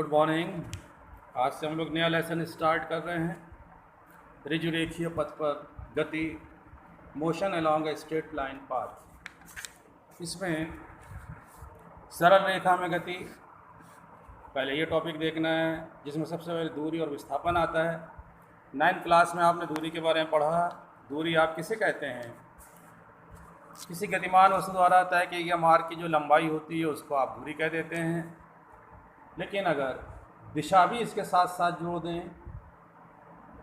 Good morning. आज से हम लोग नया लेसन स्टार्ट कर रहे हैं। ऋजुरेखीय पथ पर गति, motion along a straight line path. इसमें सरल रेखा में गति, पहले ये टॉपिक देखना है जिसमें सबसे पहले दूरी और विस्थापन आता है। 9th क्लास में आपने दूरी के बारे में पढ़ा। दूरी आप किसे कहते हैं? किसी गतिमान वस्तु द्वारा तय की गई मार्ग की जो लंबाई होती है उसको आप दूरी कह देते हैं। लेकिन अगर दिशा भी इसके साथ साथ जोड़ दें,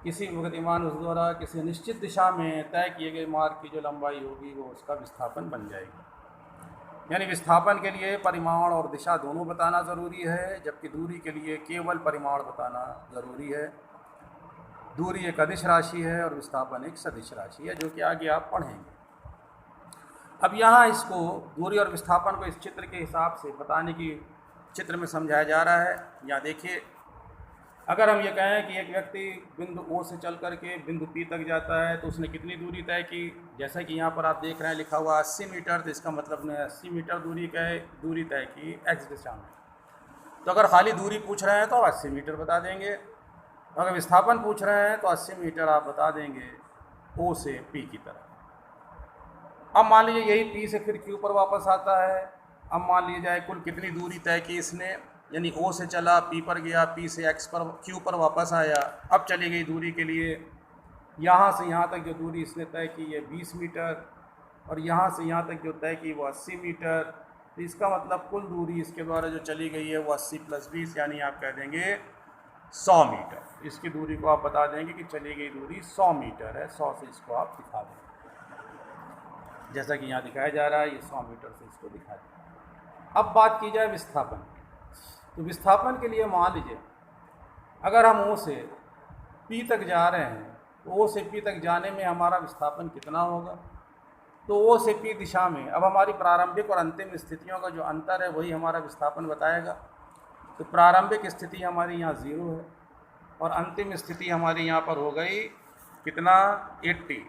किसी गतिमान वस्तु द्वारा किसी निश्चित दिशा में तय किए गए मार्ग की जो लंबाई होगी वो उसका विस्थापन बन जाएगी। यानी विस्थापन के लिए परिमाण और दिशा दोनों बताना ज़रूरी है, जबकि दूरी के लिए केवल परिमाण बताना ज़रूरी है। दूरी एक अदिश राशि है और विस्थापन एक सदिश राशि है, जो कि आगे आप पढ़ेंगे। अब यहाँ इसको दूरी और विस्थापन को इस चित्र के हिसाब से बताने की चित्र में समझाया जा रहा है। यहाँ देखिए, अगर हम ये कहें कि एक व्यक्ति बिंदु O से चल करके बिंदु P तक जाता है तो उसने कितनी दूरी तय की, जैसा कि यहाँ पर आप देख रहे हैं लिखा हुआ 80 मीटर, तो इसका मतलब ने 80 मीटर दूरी तय की x दिशा में। तो अगर खाली दूरी पूछ रहे हैं तो 80 मीटर बता देंगे। अगर विस्थापन पूछ रहे हैं तो 80 मीटर आप बता देंगे O से P की तरफ। अब मान लीजिए यही P से फिर Q पर वापस आता है। अब मान लीजिए जाए कुल कितनी दूरी तय की इसने, यानी O से चला, P पर गया, P से Q पर वापस आया। अब चली गई दूरी के लिए यहाँ से यहाँ तक जो दूरी इसने तय की है 20 मीटर, और यहाँ से यहाँ तक जो तय की वो 80 मीटर। तो इसका मतलब कुल दूरी इसके द्वारा जो चली गई है वो 80 + 20, यानी आप कह देंगे 100 मीटर। इसकी दूरी को आप बता देंगे कि चली गई दूरी 100 मीटर है। 100 से इसको आप दिखा देंगे, जैसा कि यहाँ दिखाया जा रहा है, ये 100 मीटर से इसको दिखा देंगे। अब बात की जाए विस्थापन की, तो विस्थापन के लिए मान लीजिए अगर हम O से P तक जा रहे हैं तो O से P तक जाने में हमारा विस्थापन कितना होगा। तो O से P दिशा में अब हमारी प्रारंभिक और अंतिम स्थितियों का जो अंतर है वही हमारा विस्थापन बताएगा। तो प्रारंभिक स्थिति हमारी यहाँ 0 है और अंतिम स्थिति हमारी यहाँ पर हो गई कितना, 80।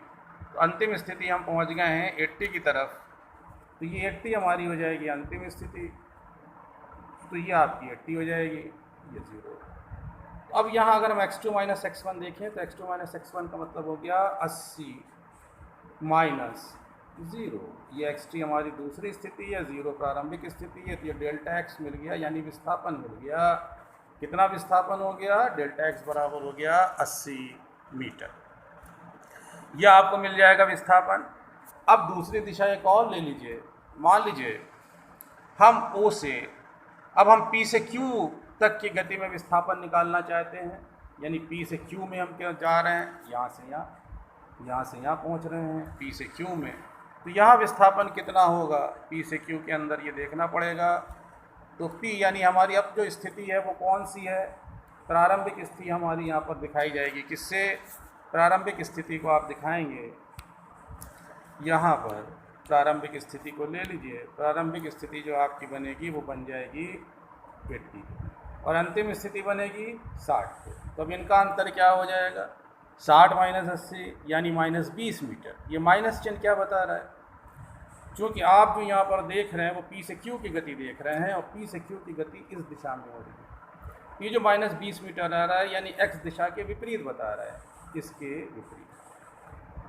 तो अंतिम स्थिति हम पहुँच गए हैं 80 की तरफ। तो ये 80 हमारी हो जाएगी अंतिम स्थिति, तो ये आपकी 80 हो जाएगी, ये 0। अब यहाँ अगर हम x2 - x1 देखें तो x2 - x1 का मतलब हो गया 80 - 0। ये xt हमारी दूसरी स्थिति है, 0 प्रारंभिक स्थिति है, तो ये डेल्टा x मिल गया, यानी विस्थापन मिल गया। कितना विस्थापन हो गया? डेल्टा x बराबर हो गया 80 मीटर। यह आपको मिल जाएगा विस्थापन। अब दूसरी दिशा एक और ले लीजिए। मान लीजिए हम O से अब हम P से Q तक की गति में विस्थापन निकालना चाहते हैं, यानी P से Q में हम क्या जा रहे हैं, यहाँ से यहाँ पहुँच रहे हैं P से Q में। तो यहाँ विस्थापन कितना होगा P से Q के अंदर, ये देखना पड़ेगा। तो P यानी हमारी अब जो स्थिति है वो कौन सी है, प्रारंभिक स्थिति हमारी यहाँ पर दिखाई जाएगी। किससे? प्रारंभिक स्थिति को आप दिखाएंगे यहाँ पर। प्रारंभिक स्थिति को ले लीजिए। प्रारंभिक स्थिति जो आपकी बनेगी वो बन जाएगी 80 और अंतिम स्थिति बनेगी 60। तो अब इनका अंतर क्या हो जाएगा, 60 - 80 यानी -20 मीटर। ये माइनस चिन्ह क्या बता रहा है? क्योंकि आप जो यहाँ पर देख रहे हैं वो P से Q की गति देख रहे हैं और P से Q की गति इस दिशा में हो रही है। ये जो -20 मीटर आ रहा है यानी x दिशा के विपरीत बता रहा है, इसके विपरीत।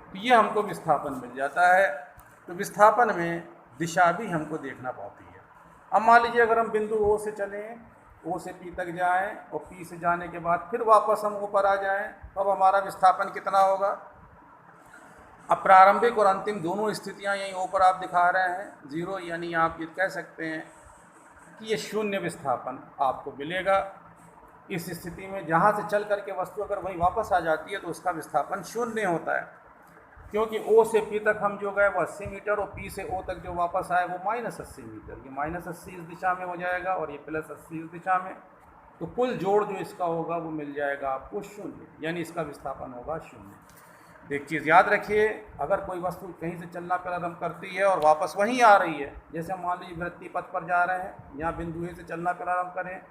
तो ये हमको विस्थापन मिल जाता है। तो विस्थापन में दिशा भी हमको देखना पड़ती है। अब मान लीजिए अगर हम बिंदु O से चलें, O से P तक जाएं और P से जाने के बाद फिर वापस हम ऊपर आ जाएं, तो अब हमारा विस्थापन कितना होगा। अब प्रारंभिक और अंतिम दोनों स्थितियां यहीं ऊपर आप दिखा रहे हैं 0, यानी आप ये कह सकते हैं कि ये शून्य विस्थापन आपको मिलेगा। इस स्थिति में जहाँ से चल करके वस्तु अगर वहीं वापस आ जाती है तो उसका विस्थापन शून्य होता है, क्योंकि O से P तक हम जो गए वो 80 मीटर और P से O तक जो वापस आए वो -80 मीटर। ये -80 इस दिशा में हो जाएगा और ये +80 इस दिशा में। तो कुल जोड़ जो इसका होगा वो मिल जाएगा आपको 0, यानी इसका विस्थापन होगा 0। एक चीज़ याद रखिए, अगर कोई वस्तु कहीं से चलना प्रारंभ करती है और वापस वहीं आ रही है, जैसे मान लीजिए वृत्तीय पथ पर जा रहे हैं, यहाँ बिंदु A से चलना प्रारंभ करें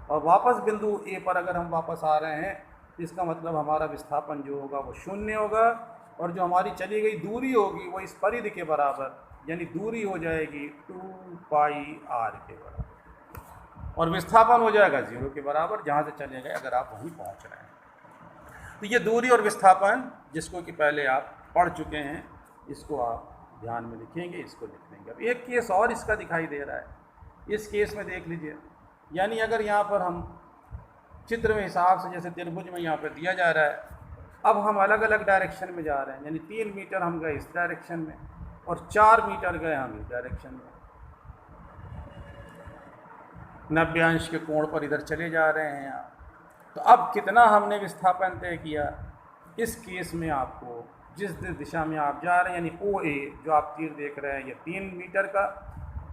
और वापस बिंदु A पर अगर हम वापस आ रहे हैं, तो इसका मतलब हमारा विस्थापन जो होगा वो 0 होगा और जो हमारी चली गई दूरी होगी वो इस परिधि के बराबर, यानी दूरी हो जाएगी 2πr के बराबर। और विस्थापन हो जाएगा 0 के बराबर, जहाँ से चले गए अगर आप वहीं पहुँच रहे हैं। तो ये दूरी और विस्थापन जिसको कि पहले आप पढ़ चुके हैं, इसको आप ध्यान में लिखेंगे, इसको लिख लेंगे। अब एक केस और इसका दिखाई दे रहा है, इस केस में देख लीजिए। यानी अगर यहाँ पर हम चित्र में हिसाब से जैसे त्रिभुज में यहाँ पर दिया जा रहा है, अब हम अलग अलग डायरेक्शन में जा रहे हैं। यानी 3 मीटर हम गए इस डायरेक्शन में और 4 मीटर गए हम इस डायरेक्शन में, 90 अंश के कोण पर इधर चले जा रहे हैं यहाँ। तो अब कितना हमने विस्थापन तय किया, इस केस में आपको जिस दिशा में आप जा रहे हैं, यानी OA जो आप तीर देख रहे हैं, ये 3 मीटर का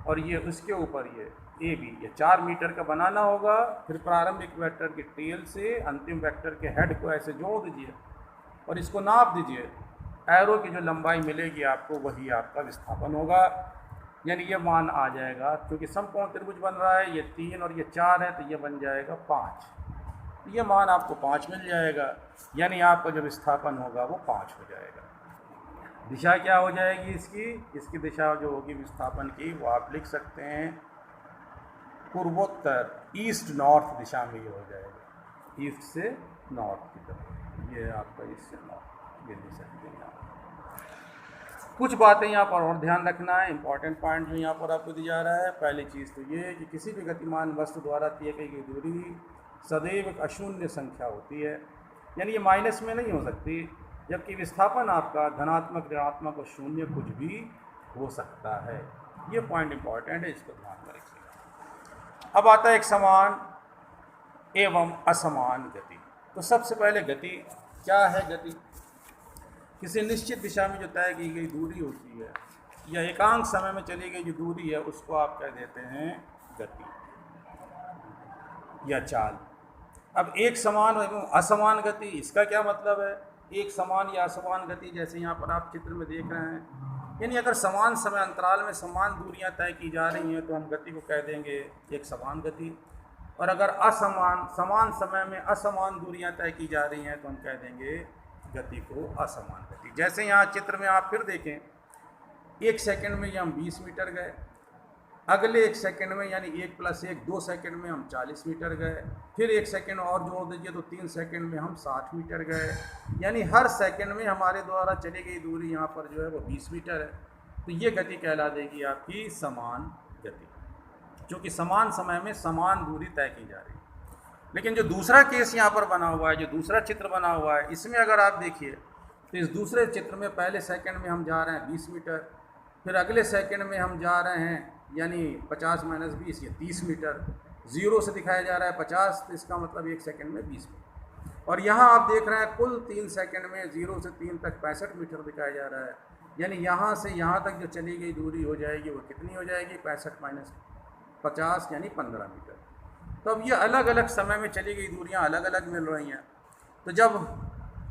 और ये उसके ऊपर ये AB, ये 4 मीटर का बनाना होगा। फिर प्रारंभिक वेक्टर के टेल से अंतिम वेक्टर के हेड को ऐसे जोड़ दीजिए और इसको नाप दीजिए। एरो की जो लंबाई मिलेगी आपको, वही आपका विस्थापन होगा। यानी ये मान आ जाएगा, क्योंकि समकोण त्रिभुज बन रहा है, ये 3 और ये 4 है, तो ये बन जाएगा 5। ये मान आपको 5 मिल जाएगा, यानी आपका जो विस्थापन होगा वो 5 हो जाएगा। दिशा क्या हो जाएगी इसकी दिशा जो होगी विस्थापन की, वो आप लिख सकते हैं पूर्वोत्तर, ईस्ट नॉर्थ दिशा में ये हो जाएगा, ईस्ट से नॉर्थ की तरफ। ये आपका ईस्ट से नॉर्थ, ये लिख सकते हैं आप। कुछ बातें यहाँ पर और ध्यान रखना है, इंपॉर्टेंट पॉइंट जो यहाँ पर आपको दिया जा रहा है। पहली चीज़ तो ये कि किसी भी गतिमान वस्तु द्वारा तय की गई दूरी सदैव एक अशून्य संख्या होती है, यानी ये माइनस में नहीं हो सकती, जबकि विस्थापन आपका धनात्मक, ऋणात्मक और शून्य कुछ भी हो सकता है। ये पॉइंट इंपॉर्टेंट है, इसको ध्यान में रखिएगा। अब आता है एक समान एवं असमान गति। तो सबसे पहले गति क्या है? गति किसी निश्चित दिशा में जो तय की गई दूरी होती है या एकांक समय में चली गई जो दूरी है, उसको आप कह देते हैं गति या चाल। अब एक समान एवं असमान गति, इसका क्या मतलब है? एक समान या असमान गति, जैसे यहाँ पर आप चित्र में देख रहे हैं, यानी अगर समान समय अंतराल में समान दूरियां तय की जा रही हैं तो हम गति को कह देंगे एक समान गति, और अगर समान समय में असमान दूरियां तय की जा रही हैं तो हम कह देंगे गति को असमान गति। जैसे यहाँ चित्र में आप फिर देखें, 1 सेकंड में ये हम 20 मीटर गए, अगले 1 सेकंड में यानी 1 + 1 2 सेकंड में हम 40 मीटर गए, फिर 1 सेकंड और जोड़ दीजिए तो 3 सेकंड में हम 60 मीटर गए। यानी हर सेकंड में हमारे द्वारा चली गई दूरी यहाँ पर जो है वो 20 मीटर है। तो ये गति कहला देगी आपकी समान गति, क्योंकि समान समय में समान दूरी तय की जा रही है। लेकिन जो दूसरा केस यहाँ पर बना हुआ है, जो दूसरा चित्र बना हुआ है, इसमें अगर आप देखिए तो इस दूसरे चित्र में पहले सेकंड में हम जा रहे हैं 20 मीटर, फिर अगले सेकंड में हम जा रहे हैं यानी 50 - 20 ये 30 मीटर, 0 से दिखाया जा रहा है 50, तो इसका मतलब 1 सेकंड में 20 मीटर। और यहाँ आप देख रहे हैं कुल 3 सेकंड में 0 से 3 तक 65 मीटर दिखाया जा रहा है। यानी यहाँ से यहाँ तक जो चली गई दूरी हो जाएगी वो कितनी हो जाएगी? 65 - 50 यानी 15 मीटर। तो अब ये अलग अलग समय में चली गई दूरियां अलग अलग मिल रही हैं। तो जब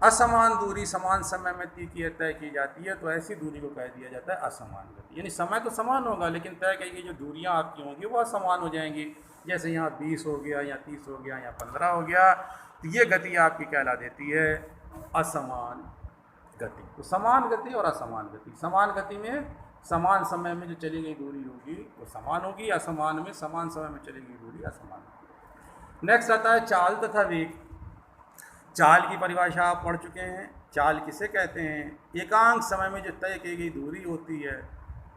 असमान दूरी समान समय में तय की जाती है तो ऐसी दूरी को कह दिया जाता है असमान गति। यानी समय तो समान होगा लेकिन तय की गई जो दूरियां आपकी होंगी वो असमान हो जाएंगी। जैसे यहाँ 20 हो गया या 30 हो गया या 15 हो गया, तो ये गति आपकी कहला देती है असमान गति। तो समान गति और असमान गति, समान गति में समान समय में जो चली गई दूरी होगी वो समान होगी, असमान में समान समय में चली गई दूरी असमान होगी। नेक्स्ट आता है चाल तथा वेग। चाल की परिभाषा आप पढ़ चुके हैं। चाल किसे कहते हैं? एकांक समय में जो तय की गई दूरी होती है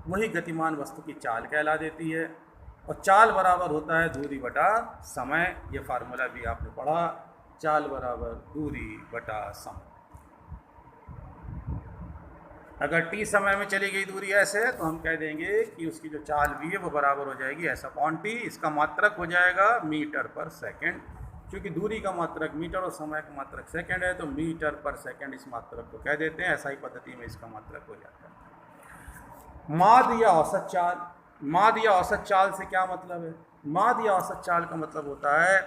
वही गतिमान वस्तु की चाल कहला देती है। और चाल बराबर होता है दूरी बटा समय। ये फार्मूला भी आपने पढ़ा, चाल बराबर दूरी बटा समय। अगर t समय में चली गई दूरी ऐसे है तो हम कह देंगे कि उसकी जो चाल भी है वो बराबर हो जाएगी S/T। इसका मात्रक हो जाएगा मीटर पर सेकंड, क्योंकि दूरी का मात्रक मीटर और समय का मात्रक सेकंड है, तो मीटर पर सेकंड इस मात्रक को कह देते हैं। SI पद्धति में इसका मात्रक हो जाता है। माध्य या औसत चाल। माध्य या औसत चाल से क्या मतलब है? माध्य या औसत चाल का मतलब होता है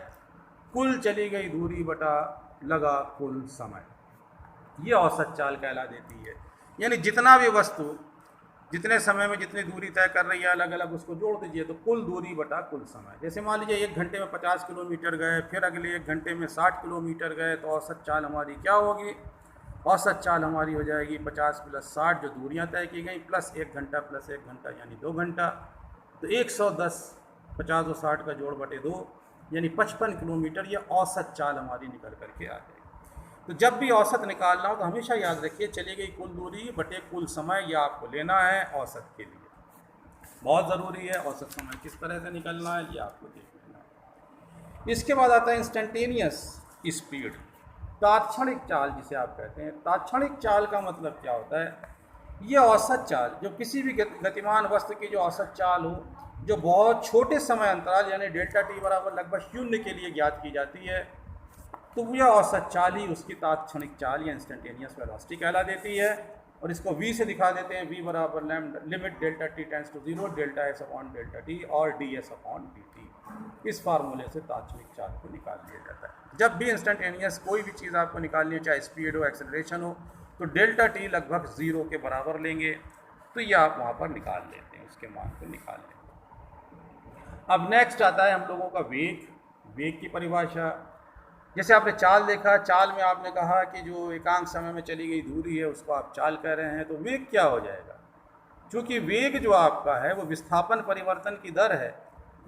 कुल चली गई दूरी बटा लगा कुल समय। ये औसत चाल कहला देती है। यानी जितना भी वस्तु जितने समय में जितनी दूरी तय कर रही है अलग अलग उसको जोड़ दीजिए तो कुल दूरी बटा कुल समय। जैसे मान लीजिए 1 घंटे में 50 किलोमीटर गए, फिर अगले 1 घंटे में 60 किलोमीटर गए, तो औसत चाल हमारी क्या होगी? औसत चाल हमारी हो जाएगी 50 + 60 जो दूरियां तय की गई प्लस 1 घंटा प्लस 1 घंटा यानी 2 घंटा, तो 110 50 और 60 का जोड़ बटे 2 यानी 55 किलोमीटर ये औसत चाल हमारी निकल करके आ जाएगी। तो जब भी औसत निकालना हो तो हमेशा याद रखिए चली गई कुल दूरी बटे कुल समय, यह आपको लेना है औसत के लिए, बहुत ज़रूरी है। औसत समय किस तरह से निकलना है ये आपको देख लेना है। इसके बाद आता है इंस्टेंटेनियस स्पीड, तात्क्षणिक चाल जिसे आप कहते हैं। तात्क्षणिक चाल का मतलब क्या होता है? ये औसत चाल जो किसी भी गतिमान वस्तु की जो औसत चाल हो, जो बहुत छोटे समय अंतराल यानी डेल्टा टी बराबर लगभग 0 के लिए ज्ञात की जाती है, तो यह औसत चाल ही उसकी तात्क्षणिक चाल या इंस्टेंटेनियस वेलोसिटी कहला देती है। और इसको v से दिखा देते हैं, v बराबर limit delta T tends to 0 delta S upon delta T और D S upon D T. इस फार्मूले से तात्क्षणिक चाल को निकाल लिया जाता है। जब भी इंस्टेंटेनियस कोई भी चीज़ आपको निकालनी है, चाहे स्पीड हो एक्सेलरेशन हो, तो डेल्टा टी लगभग 0 के बराबर लेंगे, तो ये आप वहाँ पर निकाल लेते हैं, उसके मान को निकाल लेते हैं। अब नेक्स्ट आता है हम लोगों का वेग। वेग की परिभाषा, जैसे आपने चाल देखा, चाल में आपने कहा कि जो एकांक समय में चली गई दूरी है उसको आप चाल कह रहे हैं, तो वेग क्या हो जाएगा? क्योंकि वेग जो आपका है वो विस्थापन परिवर्तन की दर है,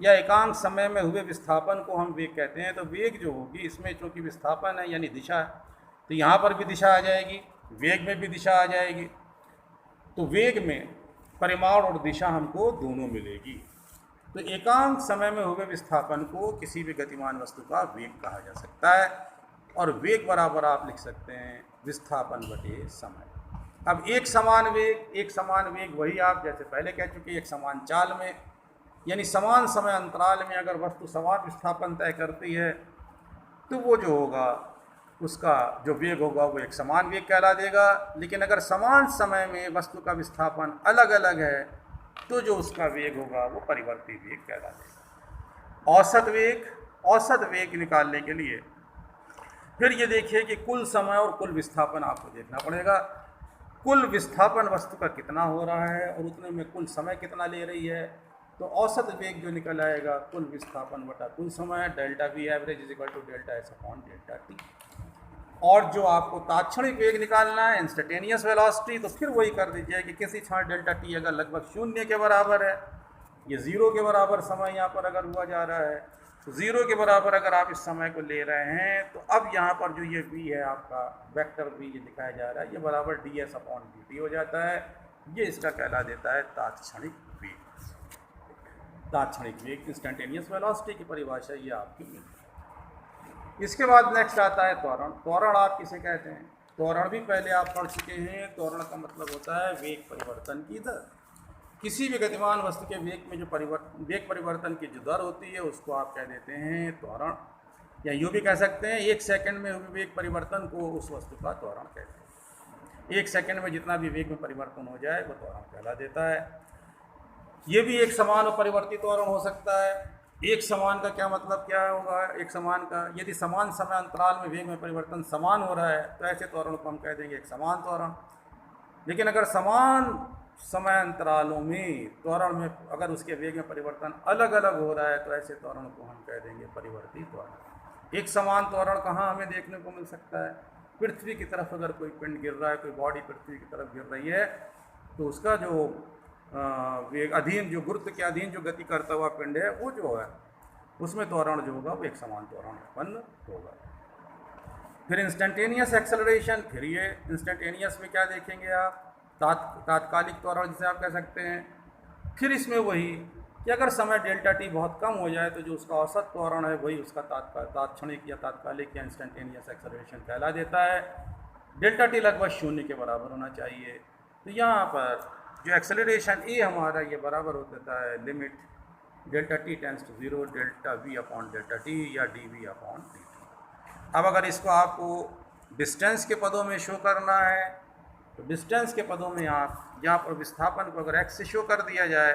या एकांक समय में हुए विस्थापन को हम वेग कहते हैं। तो वेग जो होगी इसमें चूँकि विस्थापन है यानी दिशा, तो यहाँ पर भी दिशा आ जाएगी, वेग में भी दिशा आ जाएगी। तो वेग में परिमाण और दिशा हमको दोनों मिलेगी। तो एकांक समय में हुए विस्थापन को किसी भी गतिमान वस्तु का वेग कहा जा सकता है, और वेग बराबर आप लिख सकते हैं विस्थापन बटे समय। अब एक समान वेग वही आप जैसे पहले कह चुके, एक समान चाल में यानी समान समय अंतराल में अगर वस्तु समान विस्थापन तय करती है, तो वो जो होगा उसका जो वेग होगा वो एक समान वेग कहला देगा। लेकिन अगर समान समय में वस्तु का विस्थापन अलग अलग है, तो जो उसका वेग होगा वो परिवर्ती वेग कहला देगा। औसत वेग निकालने के लिए फिर ये देखिए कि कुल समय और कुल विस्थापन आपको देखना पड़ेगा। कुल विस्थापन वस्तु का कितना हो रहा है और उतने में कुल समय कितना ले रही है, तो औसत वेग जो निकल आएगा कुल विस्थापन बटा कुल समय, delta V average is equal to delta S upon delta T. और जो आपको तात्क्षणिक वेग निकालना है इंस्टेंटेनियस वेलोसिटी, तो फिर वही कर दीजिए कि किसी क्षण डेल्टा टी अगर लगभग 0 के बराबर है, ये 0 के बराबर समय यहाँ पर अगर हुआ जा रहा है, तो 0 के बराबर अगर आप इस समय को ले रहे हैं, तो अब यहाँ पर जो ये v है आपका वेक्टर v ये दिखाया जा रहा है, ये बराबर D S upon D T हो जाता है। ये इसका कहला देता है तात्क्षणिक वेग। तात्क्षणिक वेग इंस्टेंटेनियस वेलोसिटी की परिभाषा ये आपकी मिलती है। इसके बाद नेक्स्ट आता है त्वरण। त्वरण आप किसे कहते हैं? त्वरण भी पहले आप पढ़ चुके हैं। त्वरण का मतलब होता है वेग परिवर्तन की दर। किसी भी गतिमान वस्तु के वेग में जो वेग परिवर्तन की जो दर होती है उसको आप कह देते हैं त्वरण, या यूँ भी कह सकते हैं 1 सेकंड में हुए वेग परिवर्तन को उस वस्तु का त्वरण कहते हैं। 1 सेकंड में जितना भी वेग में परिवर्तन हो जाए वो त्वरण कहला देता है। ये भी एक समान और परिवर्तित त्वरण हो सकता है। एक समान का क्या मतलब क्या होगा? एक समान का यदि समान समय अंतराल में वेग में परिवर्तन समान हो रहा है तो ऐसे त्वरण को हम कह देंगे एक समान त्वरण। लेकिन अगर समान समय अंतरालों में त्वरण में अगर उसके वेग में परिवर्तन अलग अलग हो रहा है तो ऐसे त्वरण को हम कह देंगे परिवर्तित त्वरण। एक समान त्वरण कहाँ हमें देखने को मिल सकता है? पृथ्वी की तरफ अगर कोई पिंड गिर रहा है, कोई बॉडी पृथ्वी की तरफ गिर रही है, तो उसका जो वेग अधीन जो गुरुत्व के अधीन जो गति करता हुआ पिंड है वो जो है उसमें त्वरण जो होगा वो एक समान त्वरण उत्पन्न होगा। फिर इंस्टेंटेनियस एक्सेलरेशन, फिर ये इंस्टेंटेनियस में क्या देखेंगे आप? तात्कालिक त्वरण जिसे आप कह सकते हैं। फिर इसमें वही कि अगर समय डेल्टा टी बहुत कम हो जाए तो जो उसका औसत त्वरण है वही उसका तात्क्षणिक या तात्कालिक या इंस्टेंटेनियस एक्सेलरेशन कहला देता है। डेल्टा टी लगभग 0 के बराबर होना चाहिए। तो यहाँ पर जो एक्सेलरेशन ए हमारा ये बराबर हो देता है limit delta T tends to 0 delta V upon delta T या D V upon D T. अब अगर इसको आपको डिस्टेंस के पदों में शो करना है तो डिस्टेंस के पदों में आप यहाँ पर विस्थापन को अगर एक्स से शो कर दिया जाए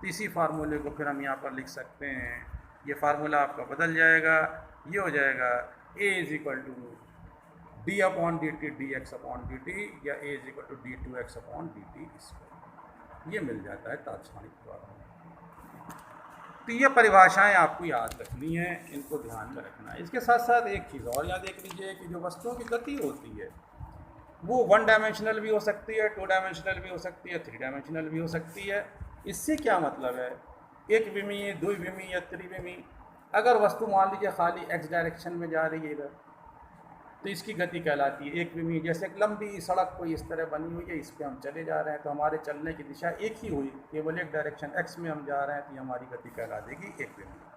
तो इसी फार्मूले को फिर हम यहाँ पर लिख सकते हैं। ये फार्मूला आपका बदल जाएगा, ये हो जाएगा A is equal to D upon D T D X upon D T या A is equal to D two X upon D T square. ये मिल जाता है तात्क्षणिक त्वरण। तो ये परिभाषाएं आपको याद रखनी है, इनको ध्यान में रखना है। इसके साथ साथ एक चीज़ और याद देख लीजिए कि जो वस्तुओं की गति होती है वो 1 डायमेंशनल भी हो सकती है, 2 डायमेंशनल भी हो सकती है, 3 डायमेंशनल भी हो सकती है। इससे क्या मतलब है एकविमीय, द्विविमीय या त्रिविमीय। अगर वस्तु मान लीजिए खाली एक्स डायरेक्शन में जा रही है इधर, तो इसकी गति कहलाती है एकविमीय। जैसे एक लंबी सड़क कोई इस तरह बनी हुई है, इस पर हम चले जा रहे हैं, तो हमारे चलने की दिशा एक ही हुई, केवल एक डायरेक्शन एक्स में हम जा रहे हैं, तो हमारी गति कहला देगी एकविमीय।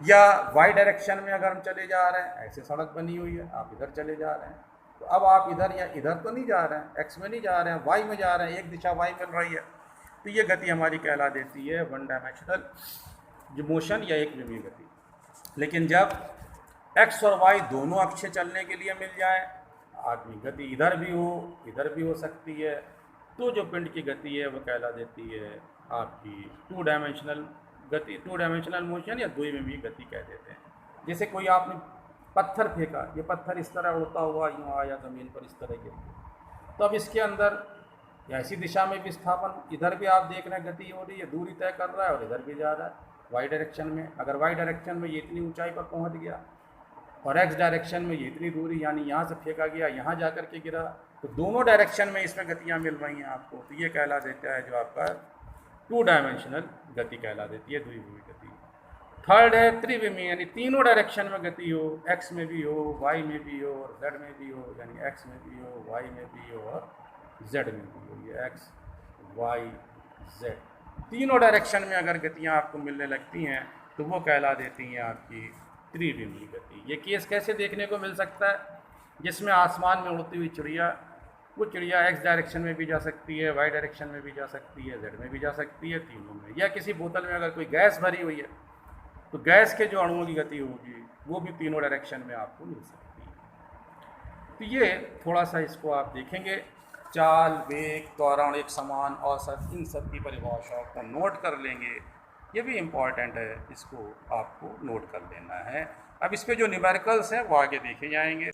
या वाई डायरेक्शन में अगर हम चले जा रहे हैं, ऐसे सड़क बनी हुई है, आप इधर चले जा रहे हैं, तो अब आप इधर या इधर तो नहीं जा रहे हैं, एक्स में नहीं जा रहे हैं, वाई में जा रहे हैं, एक दिशा वाई मिल रही है, तो ये गति हमारी कहला देती है वन डायमेंशनल जो मोशन या एकविमीय गति। लेकिन जब एक्स और वाई दोनों अक्ष चलने के लिए मिल जाए, आदमी गति इधर भी हो सकती है, तो जो पिंड की गति है वो कहला देती है आपकी टू डायमेंशनल गति, टू डायमेंशनल मोशन या द्विविमीय गति कह देते हैं। जैसे कोई आपने पत्थर फेंका, ये पत्थर इस तरह उड़ता हुआ यूँ आया ज़मीन पर, इस तरह गिर गया, तो अब इसके अंदर या इसी दिशा में विस्थापन, इधर भी आप देख रहे हैं गति हो रही है, दूरी तय कर रहा है, और इधर भी जा रहा है वाई डायरेक्शन में। अगर वाई डायरेक्शन में ये इतनी ऊंचाई पर पहुंच गया और एक्स डायरेक्शन में ये इतनी दूरी, यानी यहाँ से फेंका गया, यहाँ जा कर के गिरा, तो दोनों डायरेक्शन में इसमें गतियाँ मिल रही हैं आपको, तो ये कहला देता है जो आपका टू डायमेंशनल गति कहला देती है, द्विविमीय गति। थर्ड है त्रिविमीय, यानी तीनों डायरेक्शन में गति हो, एक्स में भी हो, वाई में भी हो और जेड में भी हो, यानी एक्स में भी हो, वाई में भी हो और जेड में भी हो। ये एक्स वाई जेड तीनों डायरेक्शन में अगर गतियाँ आपको मिलने लगती हैं, तो वो कहला देती हैं आपकी त्रिविमीय गति। ये केस कैसे देखने को मिल सकता है, जिसमें आसमान में उड़ती हुई चिड़िया, वो चिड़िया एक्स डायरेक्शन में भी जा सकती है, वाई डायरेक्शन में भी जा सकती है, जेड में भी जा सकती है, तीनों में। या किसी बोतल में अगर कोई गैस भरी हुई है, तो गैस के जो अणुओं की गति होगी वो भी तीनों डायरेक्शन में आपको मिल सकती है। तो ये थोड़ा सा इसको आप देखेंगे, चाल, वेग, त्वरण, एक समान, औसत, इन सब की परिभाषाओं को नोट कर लेंगे। ये भी इम्पॉर्टेंट है, इसको आपको नोट कर लेना है। अब इस पे जो न्यूमेरिकल्स हैं वो आगे देखे जाएंगे।